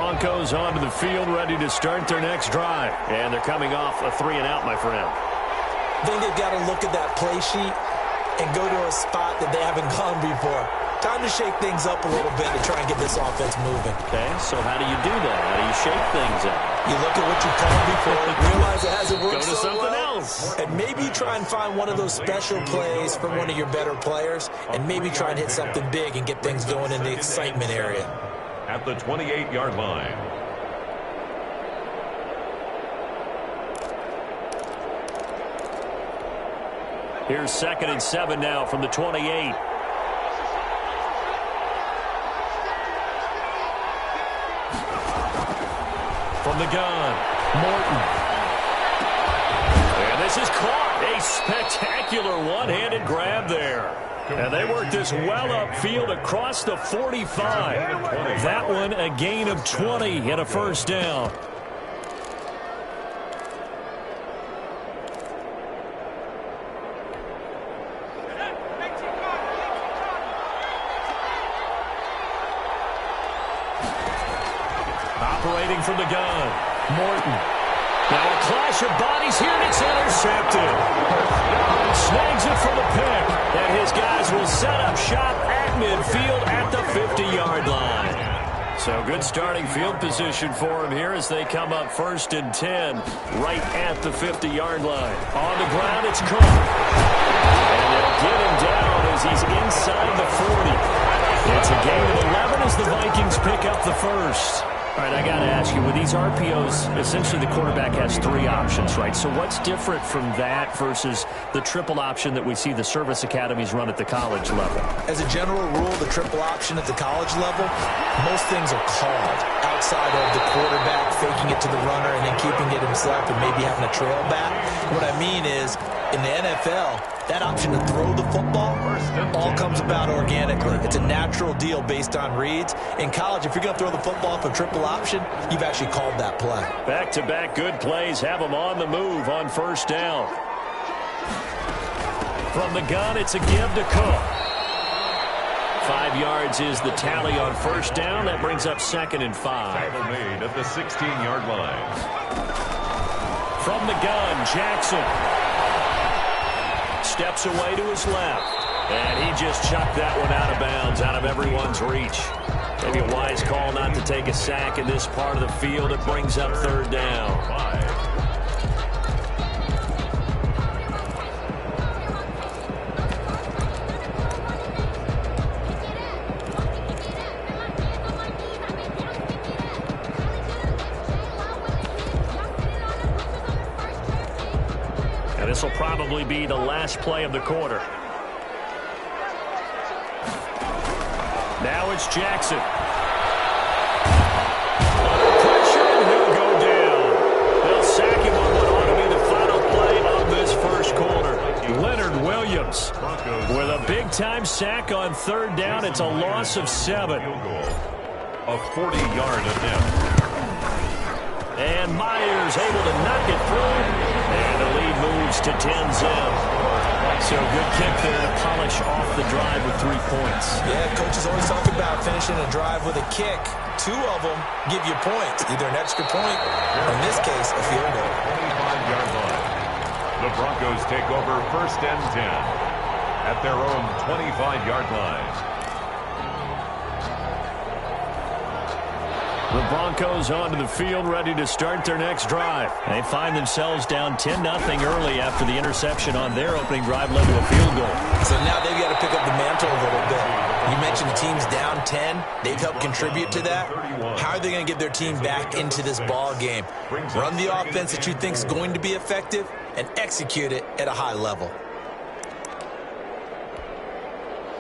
Broncos onto the field, ready to start their next drive. And they're coming off a 3-and-out, my friend. I think they've got to look at that play sheet and go to a spot that they haven't gone before. Time to shake things up a little bit to try and get this offense moving. Okay, so how do you do that? How do you shake things up? You look at what you've called before, realize it hasn't worked so well. Go to something else. And maybe try and find one of those special plays from one of your better players, and maybe try and hit something big and get things going in the excitement area. At the 28-yard line. Here's 2nd and 7 now from the 28. From the gun, Morton. And this is caught. A spectacular one-handed grab there. And they work this well upfield across the 45. That one a gain of 20 and a first down. Operating from the gun, Morton. Now a clash of bodies here, and it's intercepted. Snags it for the pick, and his guys will set up shop at midfield at the 50-yard line. So good starting field position for him here as they come up 1st and 10 right at the 50-yard line. On the ground, it's Cook. And they'll get him down as he's inside the 40. It's a gain of 11 as the Vikings pick up the first. All right, I got to ask you, with these RPOs, essentially the quarterback has 3 options, right? So what's different from that versus the triple option that we see the service academies run at the college level? As a general rule, the triple option at the college level, most things are called outside of the quarterback faking it to the runner and then keeping it himself and maybe having a trail back. What I mean is, in the NFL, that option to throw the football all comes about organically. It's a natural deal based on reads. In college, if you're going to throw the football for triple option, you've actually called that play. Back-to-back good plays have them on the move on first down. From the gun, it's a give to Cook. 5 yards is the tally on first down. That brings up 2nd and 5. Tackle made at the 16-yard line. From the gun, Jackson steps away to his left. And he just chucked that one out of bounds, out of everyone's reach. Maybe a wise call not to take a sack in this part of the field. It brings up 3rd down. And this will probably be the last play of the quarter. Now it's Jackson. Under pressure, and he'll go down. They'll sack him on what ought to be the final play of this first quarter. Leonard Williams with a big-time sack on 3rd down. It's a loss of 7. A 40-yard attempt. And Myers able to knock it through. And the lead moves to 10-zip. So good kick there to polish off the drive with 3 points. Yeah, coaches always talk about finishing a drive with a kick. 2 of them give you points, either an extra point or, in this case, a field goal. 25-yard line. The Broncos take over 1st and 10 at their own 25-yard line. The Broncos onto the field, ready to start their next drive. They find themselves down 10-0 early after the interception on their opening drive led to a field goal. So now they've got to pick up the mantle a little bit. You mentioned the team's down 10. They've helped contribute to that. How are they going to get their team back into this ball game? Run the offense that you think is going to be effective and execute it at a high level.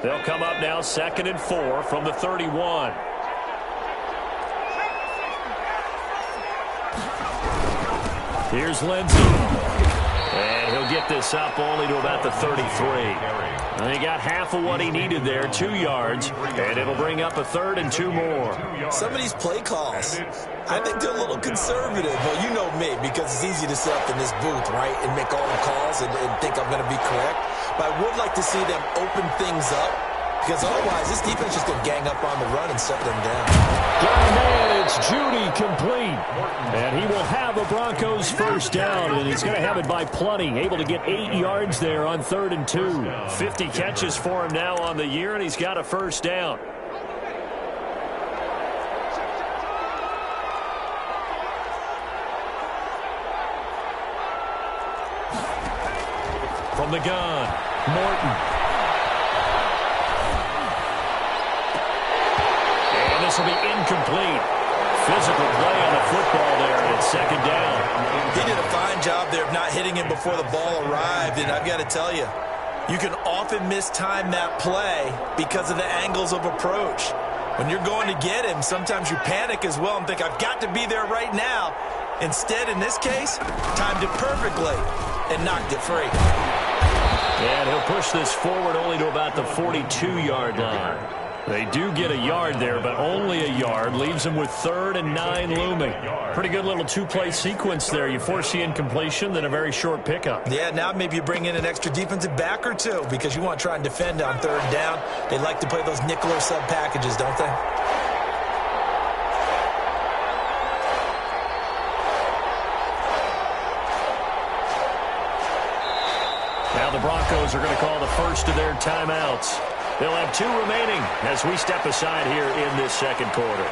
They'll come up now 2nd and 4 from the 31. Here's Lindsey. And he'll get this up only to about the 33. And he got half of what he needed there, 2 yards. And it'll bring up a 3rd and 2 more. Some of these play calls, I think they're a little conservative. Well, you know me, because it's easy to sit up in this booth, right, and make all the calls and think I'm going to be correct. But I would like to see them open things up, because otherwise this defense is going to gang up on the run and shut them down. Got a man, it's Judy. And he will have a Broncos first down, and he's going to have it by plenty. Able to get 8 yards there on 3rd and 2. 50 catches for him now on the year, and he's got a first down. From the gun, Morton. And this will be incomplete. Physical play on the football there, and it's 2nd down. He did a fine job there of not hitting him before the ball arrived, and I've got to tell you, you can often mistime that play because of the angles of approach. When you're going to get him, sometimes you panic as well and think, I've got to be there right now. Instead, in this case, timed it perfectly and knocked it free. And he'll push this forward only to about the 42-yard line. They do get a yard there, but only a yard. Leaves them with 3rd and 9 looming. Pretty good little 2-play sequence there. You force the incompletion, then a very short pickup. Yeah, now maybe you bring in an extra defensive back or two because you want to try and defend on 3rd down. They like to play those nickel or sub packages, don't they? Now the Broncos are going to call the first of their timeouts. They'll have 2 remaining as we step aside here in this 2nd quarter.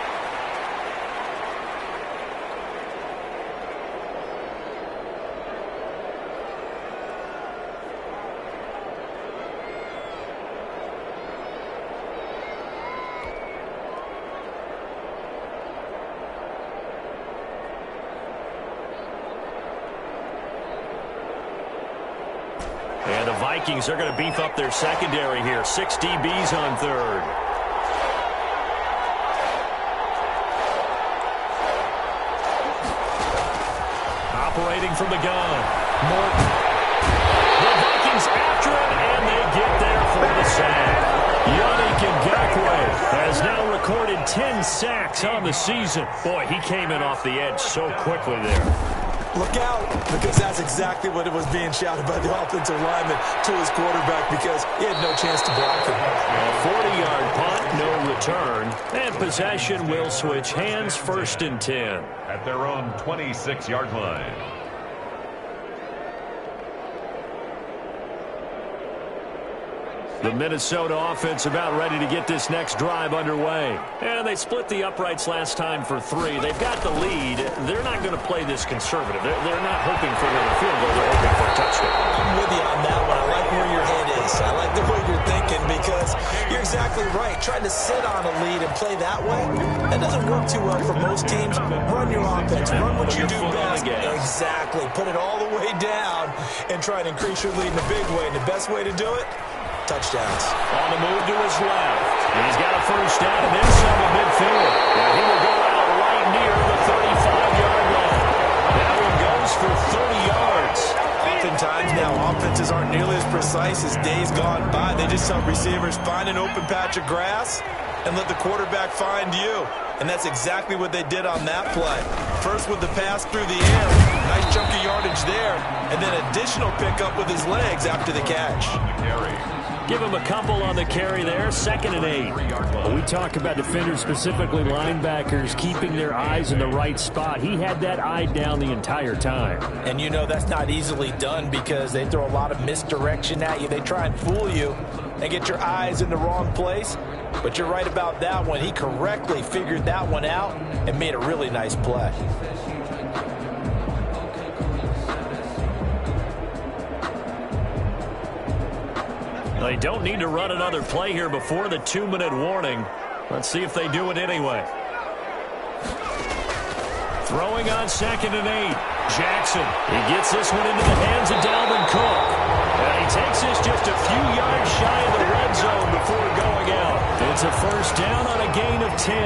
And the Vikings are going to beef up their secondary here. 6 DBs on 3rd. Operating from the gun, Morton. The Vikings after him, and they get there for the sack. Yannick Ngakoue has now recorded 10 sacks on the season. Boy, he came in off the edge so quickly there. Look out, because that's exactly what it was being shouted by the offensive lineman to his quarterback because he had no chance to block him. A 40-yard punt, no return, and possession will switch hands, 1st and 10. At their own 26-yard line. The Minnesota offense about ready to get this next drive underway. And they split the uprights last time for 3. They've got the lead. They're not going to play this conservative. They're not hoping for another field goal. They're hoping for a touchdown. I'm with you on that one. I like where your head is. I like the way you're thinking because you're exactly right. Trying to sit on a lead and play that way, that doesn't work too well for most teams. Run your offense. Run what you do best. Exactly. Put it all the way down and try and increase your lead in a big way. And the best way to do it, touchdowns. On the move to his left. He's got a first down and then some at midfield. And he will go out right near the 35-yard line. That one goes for 30 yards. Oftentimes now offenses aren't nearly as precise as days gone by. They just help receivers find an open patch of grass and let the quarterback find you. And that's exactly what they did on that play. First with the pass through the air. Nice chunk of yardage there. And then additional pickup with his legs after the catch. Give him a couple on the carry there. 2nd and 8. We talk about defenders, specifically linebackers, keeping their eyes in the right spot. He had that eye down the entire time. And you know that's not easily done because they throw a lot of misdirection at you. They try and fool you and get your eyes in the wrong place. But you're right about that one. He correctly figured that one out and made a really nice play. They don't need to run another play here before the 2-minute warning. Let's see if they do it anyway. Throwing on 2nd and 8. Jackson. He gets this one into the hands of Dalvin Cook. And he takes this just a few yards shy of the red zone before going out. It's a first down on a gain of 10.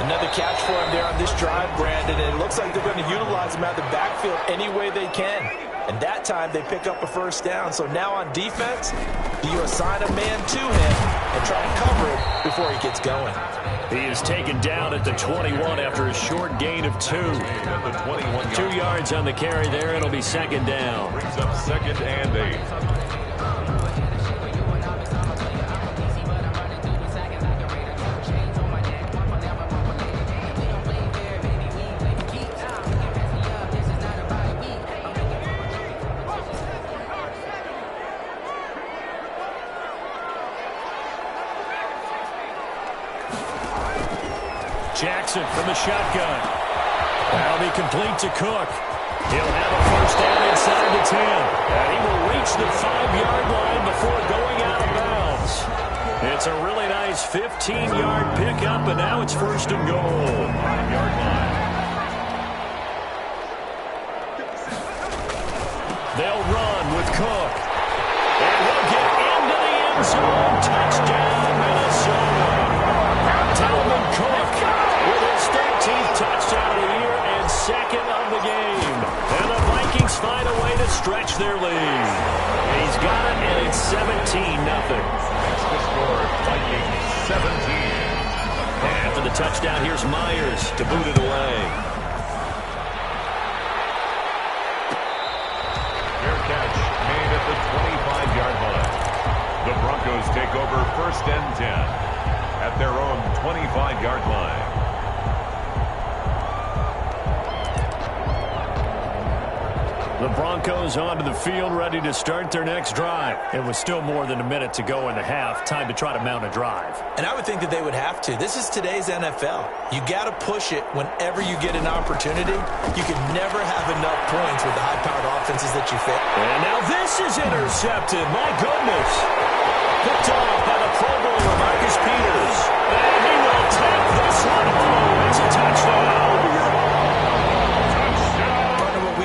Another catch for him there on this drive, Brandon. And it looks like they're going to utilize him out of the backfield any way they can. And that time they pick up a first down. So now on defense, do you assign a man to him and try to cover it before he gets going? He is taken down at the 21 after a short gain of 2. 2 yards on the carry there. It'll be 2nd down. Brings up 2nd and 8. Jackson from the shotgun. That'll be complete to Cook. He'll have a first down inside the 10. And he will reach the 5-yard line before going out of bounds. It's a really nice 15-yard pickup, and now it's first and goal. 5-yard line. They'll run with Cook. And he'll get into the end zone. Touchdown, Minnesota. Dalvin Cook with his 13th touchdown of the year and second of the game. And the Vikings find a way to stretch their lead. He's got it, and it's 17-0. That's the score, Vikings 17. After the touchdown, here's Myers to boot it away. Fair catch made at the 25-yard line. The Broncos take over first and 10 at their own 25-yard line. The Broncos onto the field, ready to start their next drive. It was still more than a minute to go in the half. Time to try to mount a drive. And I would think that they would have to. This is today's NFL. You got to push it whenever you get an opportunity. You can never have enough points with the high-powered offenses that you face. And now this is intercepted. My goodness. Picked off by the Pro Bowler, Marcus Peters. And he will take this one home. It's a touchdown.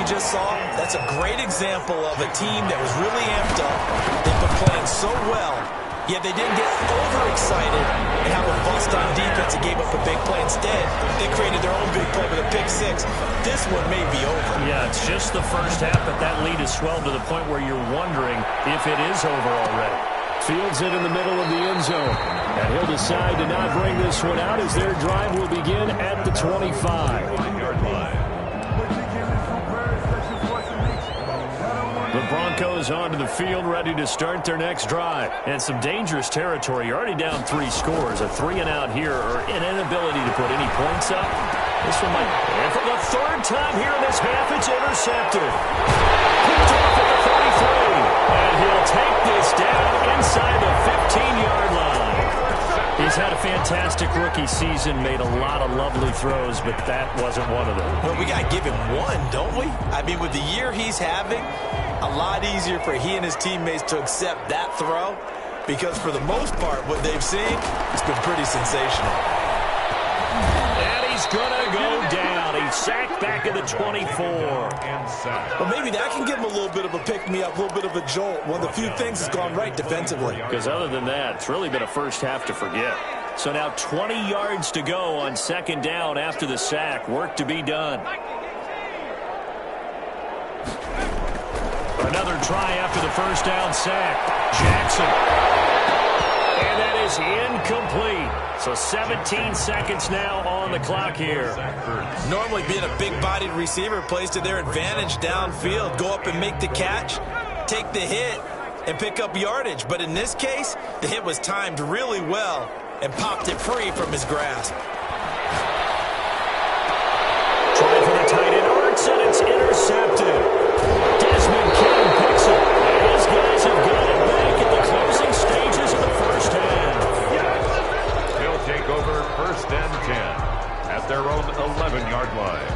Just saw, that's a great example of a team that was really amped up. They've been playing so well, yet they didn't get overexcited and have a bust on defense and gave up a big play. Instead, they created their own big play with a pick six. This one may be over. Yeah, it's just the first half, but that lead has swelled to the point where you're wondering if it is over already. Fields it in the middle of the end zone. And he'll decide to not bring this one out as their drive will begin at the 25-yard line. The Broncos onto the field, ready to start their next drive. And some dangerous territory. You're already down 3 scores. A 3-and-out here, or an inability to put any points up. This one might... And for the third time here in this half, it's intercepted. Picked off at the 33. And he'll take this down inside the 15-yard line. He's had a fantastic rookie season, made a lot of lovely throws, but that wasn't one of them. Well, we got to give him one, don't we? I mean, with the year he's having, a lot easier for he and his teammates to accept that throw, because for the most part, what they've seen, it's been pretty sensational. And he's going to go down. He's sacked back at the 24. Well, maybe that can give him a little bit of a pick-me-up, a little bit of a jolt. One of the few things that's gone right defensively. Because other than that, it's really been a first half to forget. So now 20 yards to go on second down after the sack. Work to be done. Another try after the first down sack. Jackson. And that is incomplete. So 17 seconds now on the clock here. Normally being a big-bodied receiver plays to their advantage downfield. Go up and make the catch, take the hit, and pick up yardage. But in this case, the hit was timed really well and popped it free from his grasp. Try for the tight end. Arts, and it's intercepted. Desmond King picks it. And his guys have got it back at the closing stages of the first half. They'll take over first and 10 at their own 11-yard line.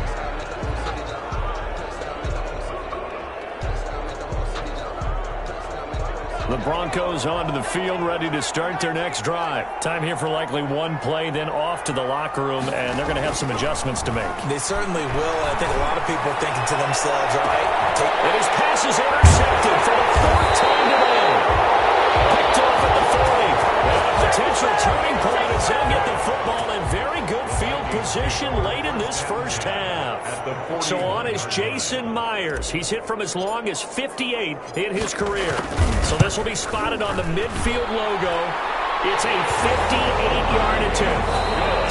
The Broncos onto the field, ready to start their next drive. Time here for likely one play, then off to the locker room, and they're going to have some adjustments to make. They certainly will, and I think a lot of people are thinking to themselves, all right, and his pass is intercepted for the fourth time today. Picked off at the 40. And a potential turning point as they'll get the football in very good field position late in this first half. So on is Jason Myers. He's hit from as long as 58 in his career. So this will be spotted on the midfield logo. It's a 58-yard attempt.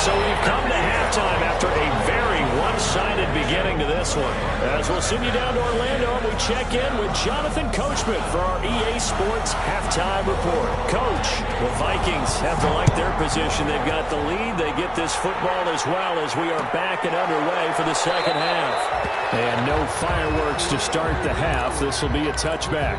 So we've come to halftime after a very one-sided beginning to this one. As we'll send you down to Orlando, and we check in with Jonathan Coachman for our EA Sports Halftime Report. Coach, the Vikings have to like their position. They've got the lead. They get this football as well as we are back and underway for the second half. And no fireworks to start the half. This will be a touchback.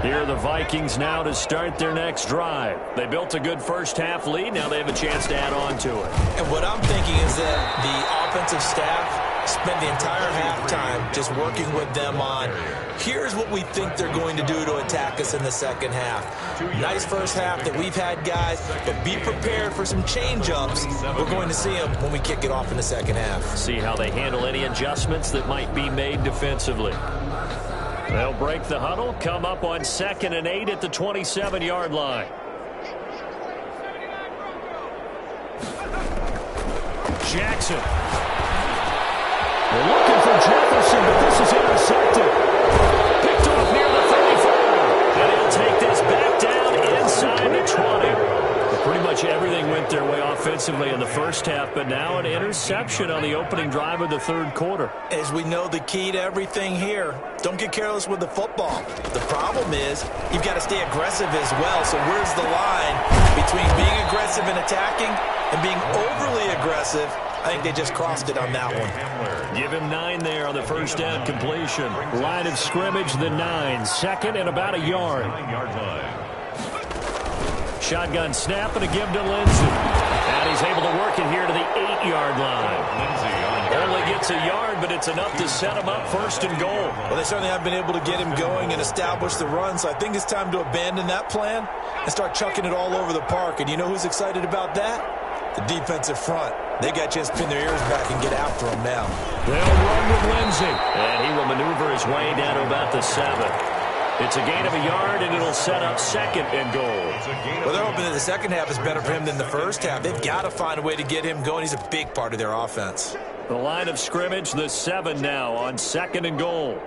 Here are the Vikings now to start their next drive. They built a good first-half lead. Now they have a chance to add on to it. And what I'm thinking is that the offensive staff spent the entire halftime just working with them on, here's what we think they're going to do to attack us in the second half. Nice first half that we've had, guys, but be prepared for some change-ups. We're going to see them when we kick it off in the second half. See how they handle any adjustments that might be made defensively. They'll break the huddle, come up on 2nd and 8 at the 27-yard line. Jackson. They're looking for Jefferson, but this is intercepted. Picked off near the 34. And he'll take this back down inside the 20. Pretty much everything went their way offensively in the first half, but now an interception on the opening drive of the third quarter. As we know, the key to everything here, don't get careless with the football. The problem is you've got to stay aggressive as well. So where's the line between being aggressive and attacking and being overly aggressive? I think they just crossed it on that one. Give him 9 there on the first down completion. Line of scrimmage, the 9. 2nd and about a yard. Shotgun snap and a give to Lindsey. And he's able to work it here to the 8-yard line. Only gets a yard, but it's enough to set him up 1st and goal. Well, they certainly have been able to get him going and establish the run, so I think it's time to abandon that plan and start chucking it all over the park. And you know who's excited about that? The defensive front. They got to just pin their ears back and get after him now. They'll run with Lindsey. And he will maneuver his way down to about the 7. It's a gain of a yard, and it'll set up 2nd and goal. Well, they're hoping that the second half is better for him than the first half. They've got to find a way to get him going. He's a big part of their offense. The line of scrimmage, the 7 now on 2nd and goal. And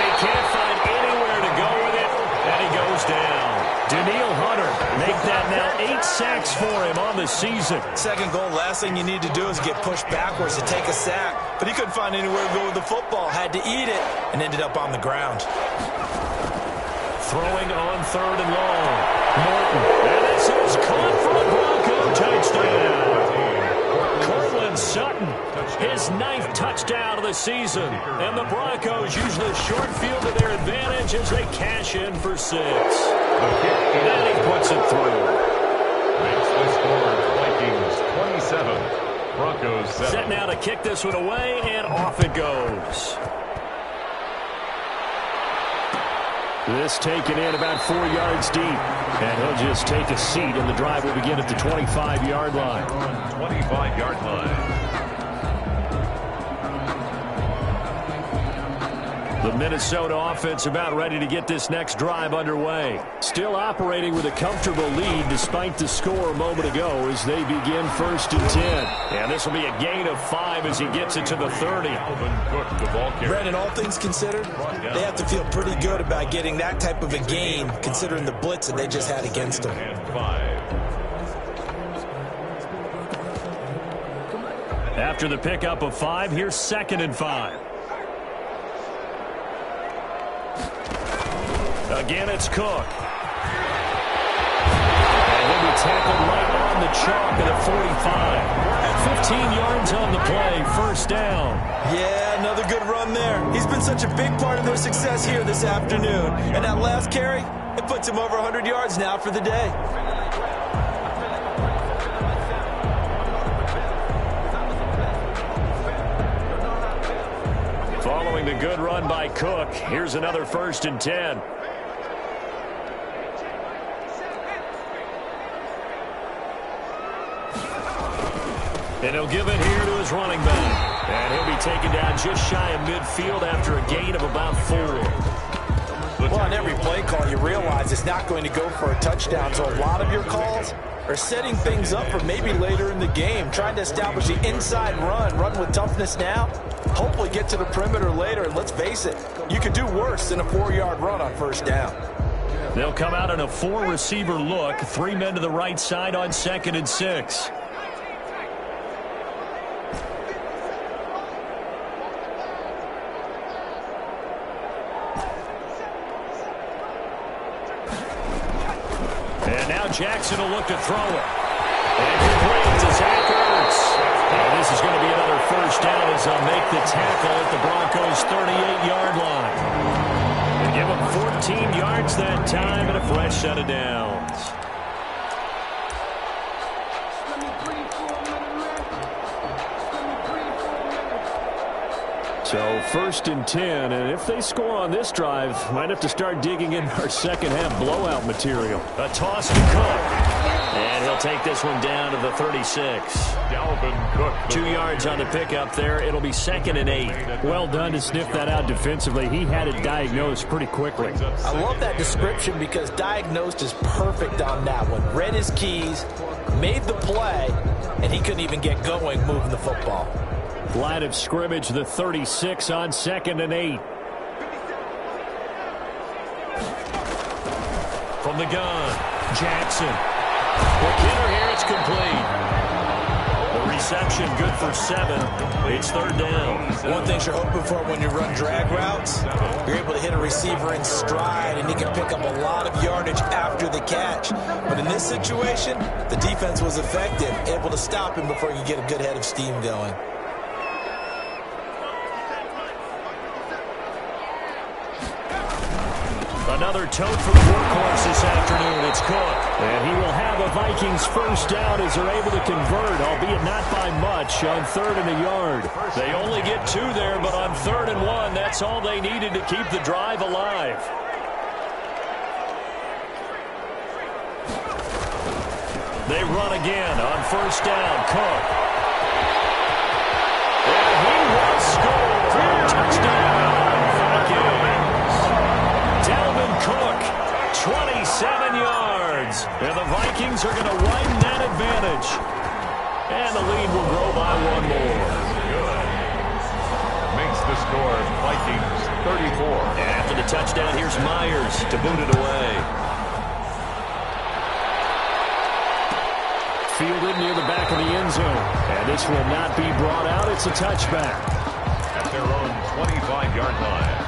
he can't find anywhere to go with it, and he goes down. Daniil Hunter make that now 8 sacks for him on the season. Second goal, last thing you need to do is get pushed backwards to take a sack. But he couldn't find anywhere to go with the football. Had to eat it and ended up on the ground. Throwing on 3rd and long. Morton. And this is caught for a Bronco touchdown. Cortland Sutton, his 9th touchdown of the season. And the Broncos use the short field to their advantage as they cash in for 6. And he puts it through. Makes the score Vikings 27, Broncos 7. Set now to kick this one away, and off it goes. This taken in about 4 yards deep. And he'll just take a seat, and the drive will begin at the 25-yard line. 25-yard line. The Minnesota offense about ready to get this next drive underway. Still operating with a comfortable lead despite the score a moment ago as they begin 1st and 10. And this will be a gain of 5 as he gets it to the 30. Brandon, all things considered, they have to feel pretty good about getting that type of a gain considering the blitz that they just had against them. After the pickup of 5, here's 2nd and 5. Again, it's Cook. And he'll be tackled right on the chalk at the 45. 15 yards on the play, 1st down. Yeah, another good run there. He's been such a big part of their success here this afternoon. And that last carry, it puts him over 100 yards now for the day. Following the good run by Cook, here's another 1st and 10. And he'll give it here to his running back. And he'll be taken down just shy of midfield after a gain of about 4. Well, on every play call, you realize it's not going to go for a touchdown. So a lot of your calls are setting things up for maybe later in the game, trying to establish the inside run with toughness now, hopefully get to the perimeter later. And let's face it, you could do worse than a 4-yard run on 1st down. They'll come out in a 4-receiver look, 3 men to the right side on 2nd and 6. And now Jackson will look to throw it. And complete to Zach Ertz. And this is going to be another 1st down as they'll make the set of downs. So 1st and 10, and if they score on this drive, might have to start digging in our second half blowout material. A toss to Cook. And he'll take this one down to the 36. Dalvin Cook. 2 yards on the pickup there. It'll be 2nd and 8. Well done to sniff that out defensively. He had it diagnosed pretty quickly. I love that description because diagnosed is perfect on that one. Read his keys, made the play, and he couldn't even get going moving the football. Line of scrimmage, the 36 on 2nd and 8. From the gun, Jackson. Quick hitter here, it's complete. The reception good for 7. It's 3rd down. One thing you're hoping for when you run drag routes, you're able to hit a receiver in stride and he can pick up a lot of yardage after the catch. But in this situation, the defense was effective, able to stop him before he could get a good head of steam going. Another tote for the workhorse this afternoon. It's Cook. And he will have a Vikings first down as they're able to convert, albeit not by much, on 3rd and a yard. They only get 2 there, but on 3rd and 1, that's all they needed to keep the drive alive. They run again on 1st down. Cook. And he will score. Touchdown. Cook, 27 yards. And the Vikings are going to widen that advantage. And the lead will grow by 1 more. Good. Makes the score Vikings 34. And after the touchdown, here's Myers to boot it away. Fielded near the back of the end zone. And this will not be brought out. It's a touchback. At their own 25-yard line.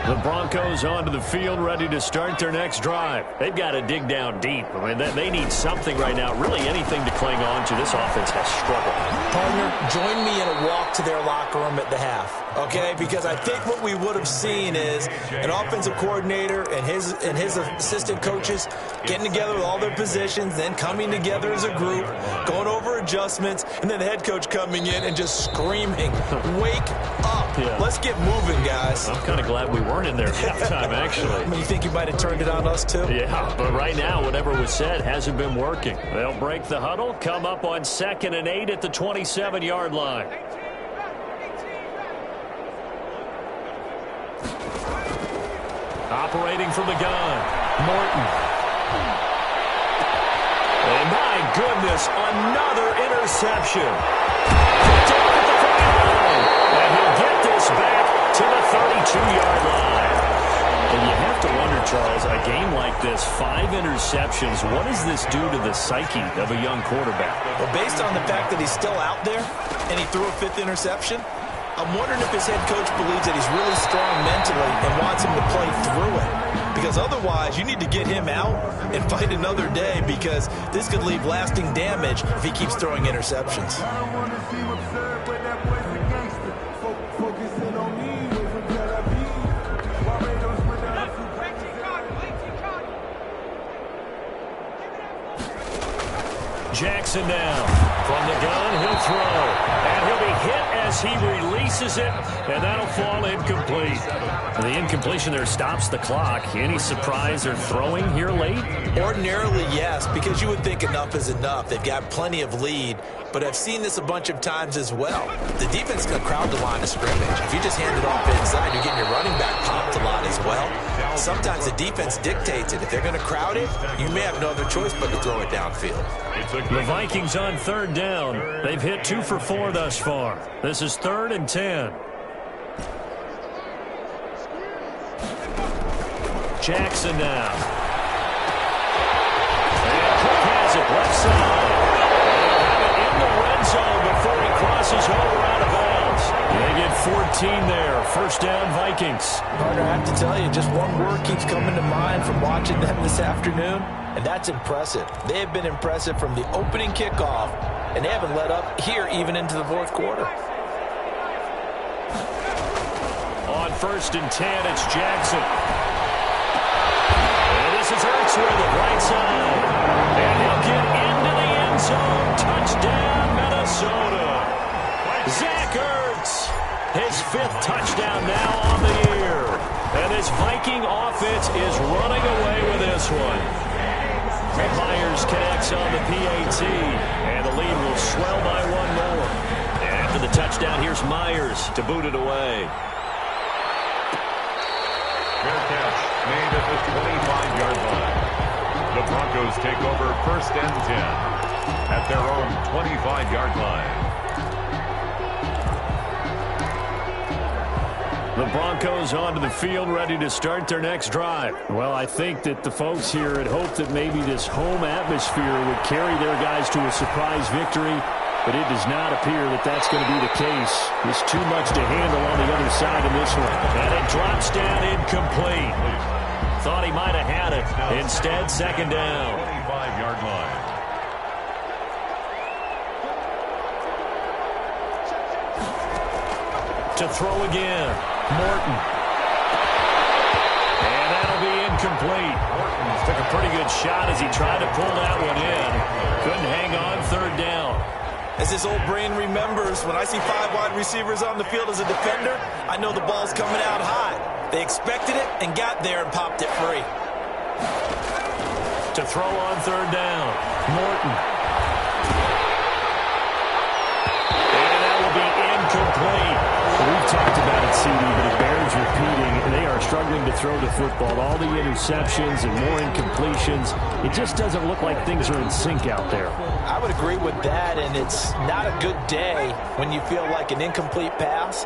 The Broncos onto the field, ready to start their next drive. They've got to dig down deep. I mean, they need something right now, really anything to cling on to. This offense has struggled. Partner, join me in a walk to their locker room at the half, okay? Because I think what we would have seen is an offensive coordinator and his assistant coaches getting together with all their positions, then coming together as a group, going over adjustments, and then the head coach coming in and just screaming, wake up. Yeah. Let's get moving, guys. I'm kind of glad we weren't in there at halftime, actually. You think you might have turned it on us, too? Yeah, but right now, whatever was said hasn't been working. They'll break the huddle, come up on 2nd and 8 at the 27-yard line. Operating from the gun, Morton. And my goodness, another interception. And he'll get this back to the 32-yard line. And you have to wonder, Charles, a game like this, 5 interceptions, what does this do to the psyche of a young quarterback? Well, based on the fact that he's still out there and he threw a 5th interception, I'm wondering if his head coach believes that he's really strong mentally and wants him to play through it. Because otherwise, you need to get him out and fight another day because this could leave lasting damage if he keeps throwing interceptions. Jackson now from the gun, he'll throw, and he'll be hit as he releases it, and that'll fall incomplete. The incompletion there stops the clock. Any surprise they're throwing here late? Ordinarily, yes, because you would think enough is enough. They've got plenty of lead, but I've seen this a bunch of times as well. The defense is going to crowd the line of scrimmage. If you just hand it off inside, you're getting your running back popped a lot as well. Sometimes the defense dictates it. If they're going to crowd it, you may have no other choice but to throw it downfield. The Vikings on 3rd down. They've hit 2 for 4 thus far. This is 3rd and 10. Jackson now. And Cook has it left side. In the red zone before he crosses over out of bounds. They get 14 there. 1st down, Vikings. Partner, I have to tell you, just one word keeps coming to mind from watching them this afternoon, and that's impressive. They have been impressive from the opening kickoff, and they haven't let up here even into the 4th quarter. On 1st and 10, it's Jackson. Looks with it, right side. And he'll get into the end zone. Touchdown, Minnesota. Zach Ertz, his 5th touchdown now on the year. And this Viking offense is running away with this one. And Myers connects on the PAT. And the lead will swell by 1 more. And after the touchdown, here's Myers to boot it away. Fair catch made at the 25-yard line. The Broncos take over 1st and 10 at their own 25-yard line. The Broncos onto the field, ready to start their next drive. Well, I think that the folks here had hoped that maybe this home atmosphere would carry their guys to a surprise victory, but it does not appear that that's going to be the case. There's too much to handle on the other side in this one. And it drops down incomplete. Thought he might have had it. Instead, 2nd down. 25-yard line. To throw again. Morton. And that'll be incomplete. Morton took a pretty good shot as he tried to pull that one in. Couldn't hang on, 3rd down. As his old brain remembers, when I see 5 wide receivers on the field as a defender, I know the ball's coming out high. They expected it and got there and popped it free. To throw on 3rd down. Morton. And that will be incomplete. We've talked about it, CD, but it bears repeating. They are struggling to throw the football. All the interceptions and more incompletions. It just doesn't look like things are in sync out there. I would agree with that, and it's not a good day when you feel like an incomplete pass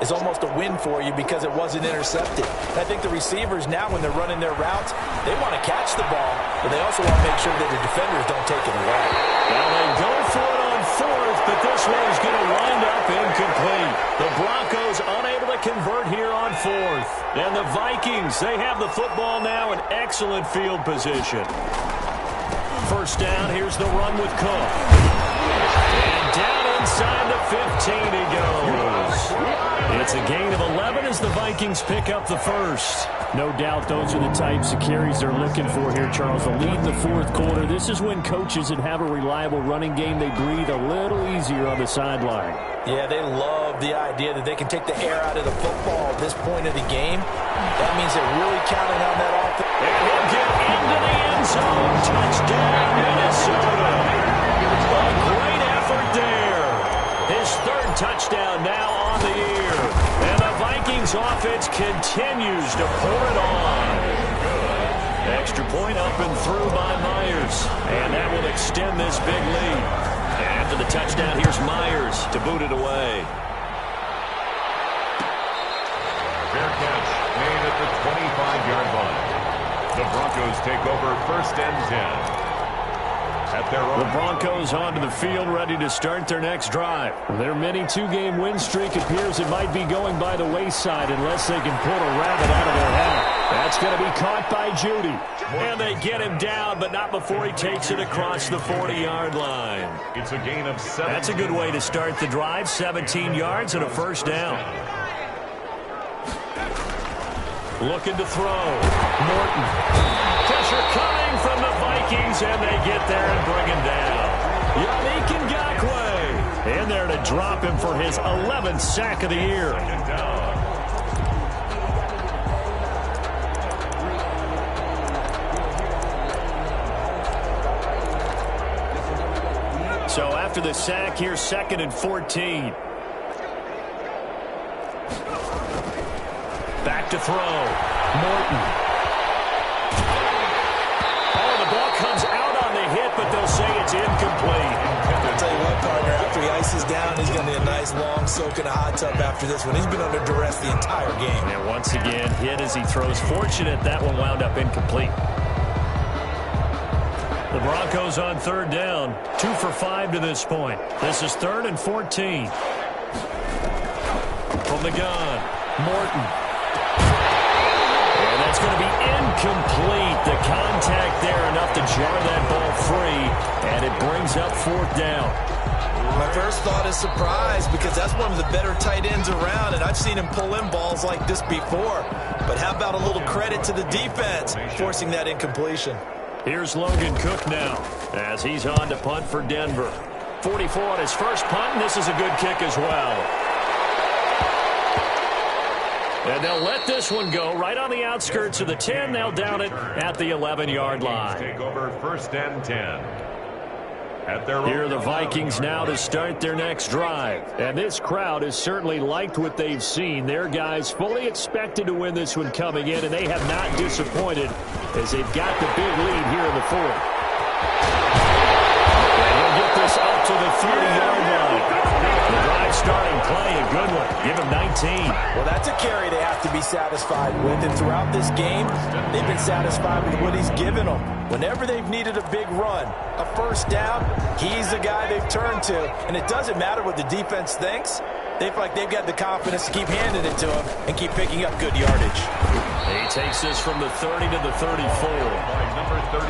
is almost a win for you because it wasn't intercepted. I think the receivers now, when they're running their routes, they want to catch the ball, but they also want to make sure that the defenders don't take it away. Now they go for it on 4th, but this one's going to wind up incomplete. The Broncos unable to convert here on 4th. And the Vikings, they have the football now in excellent field position. 1st down, here's the run with Cook. And down inside the 15 he goes. It's a gain of 11 as the Vikings pick up the 1st. No doubt those are the types of carries they're looking for here, Charles. The lead in the 4th quarter. This is when coaches that have a reliable running game, they breathe a little easier on the sideline. Yeah, they love the idea that they can take the air out of the football at this point of the game. That means they're really counting on that offense. And he'll get into the end zone. Touchdown, Minnesota. A great effort there. His 3rd touchdown now on the year. And the Vikings offense continues to pour it on. Extra point up and through by Myers. And that will extend this big lead. After the touchdown, here's Myers to boot it away. Fair catch made at the 25-yard line. The Broncos take over 1st and 10 at their own. The Broncos onto the field, ready to start their next drive. Their mini 2-game win streak appears it might be going by the wayside unless they can pull a rabbit out of their hat. That's going to be caught by Judy. And they get him down, but not before he takes it across the 40-yard line. It's a gain of 7. That's a good way to start the drive. 17 yards and a 1st down. Looking to throw. Morton. Pressure coming from the Vikings, and they get there and bring him down. Yannick Ngakoue in there to drop him for his 11th sack of the year. So after the sack, here's 2nd and 14. Back to throw. Morton. Oh, the ball comes out on the hit, but they'll say it's incomplete. I'll tell you what, partner, after he ices down, he's going to need a nice long soak in a hot tub after this one. He's been under duress the entire game. And once again, hit as he throws. Fortunate that one wound up incomplete. The Broncos on 3rd down. 2 for 5 to this point. This is 3rd and 14. From the gun, Morton. And they It's going to be incomplete. The contact there enough to jar that ball free, and it brings up fourth down. My first thought is surprise because that's one of the better tight ends around, and I've seen him pull in balls like this before. But how about a little credit to the defense forcing that incompletion? Here's Logan Cook now as he's on to punt for Denver. 44 on his first punt, and this is a good kick as well. And they'll let this one go right on the outskirts of the 10. They'll down it at the 11-yard line. Take over first and 10. Here are the Vikings now to start their next drive. And this crowd has certainly liked what they've seen. Their guys fully expected to win this one coming in, and they have not disappointed as they've got the big lead here in the fourth. And he'll get this up to the 30-yard line. The drive starting play, a good one. Give him 19. Well, that's a carry they have to be satisfied with. And throughout this game, they've been satisfied with what he's given them. Whenever they've needed a big run, a first down, he's the guy they've turned to. And it doesn't matter what the defense thinks. They feel like they've got the confidence to keep handing it to him and keep picking up good yardage. He takes this from the 30 to the 34.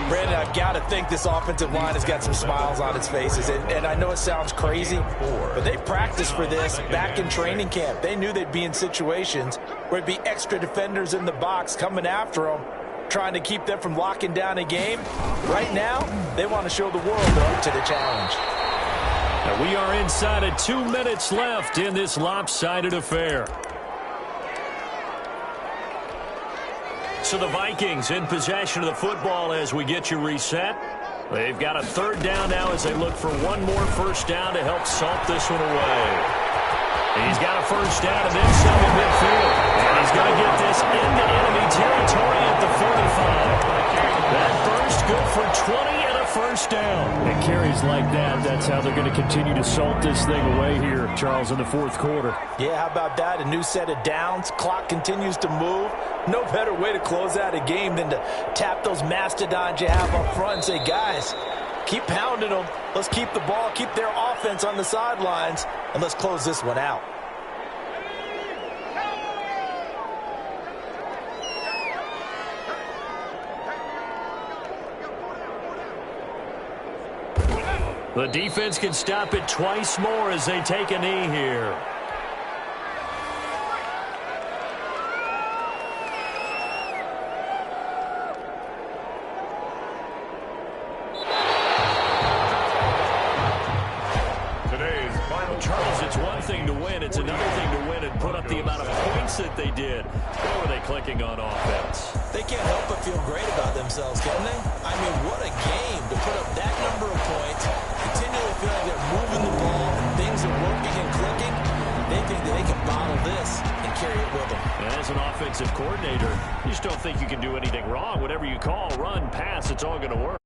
Brandon, I've got to think this offensive line has got some smiles on its faces. And I know it sounds crazy, but they practiced for this back in training camp. They knew they'd be in situations where there'd be extra defenders in the box coming after them, trying to keep them from locking down a game. Right now, they want to show the world they're up to the challenge. And we are inside of 2 minutes left in this lopsided affair. So the Vikings in possession of the football as we get you reset. They've got a third down now as they look for one more first down to help salt this one away. He's got a first down and then some in midfield. And he's going to get this into enemy territory at the 45. That burst good for 20 and a first down. And carries like that, that's how they're going to continue to salt this thing away here, Charles, in the fourth quarter. Yeah, how about that? A new set of downs. Clock continues to move. No better way to close out a game than to tap those mastodons you have up front and say, guys, keep pounding them. Let's keep the ball, keep their offense on the sidelines, and let's close this one out. The defense can stop it twice more as they take a knee here. Today's final. Charles, it's one thing to win. It's another thing to win and put up the amount of points that they did. Where were they clicking on offense? They can't help but feel great about themselves, can they? I mean, what a game to put up that number of points, continually feel like they're moving the ball, and things are working and clicking. They think that they can bottle this and carry it with them. And as an offensive coordinator, you just don't think you can do anything wrong. Whatever you call, run, pass, it's all going to work.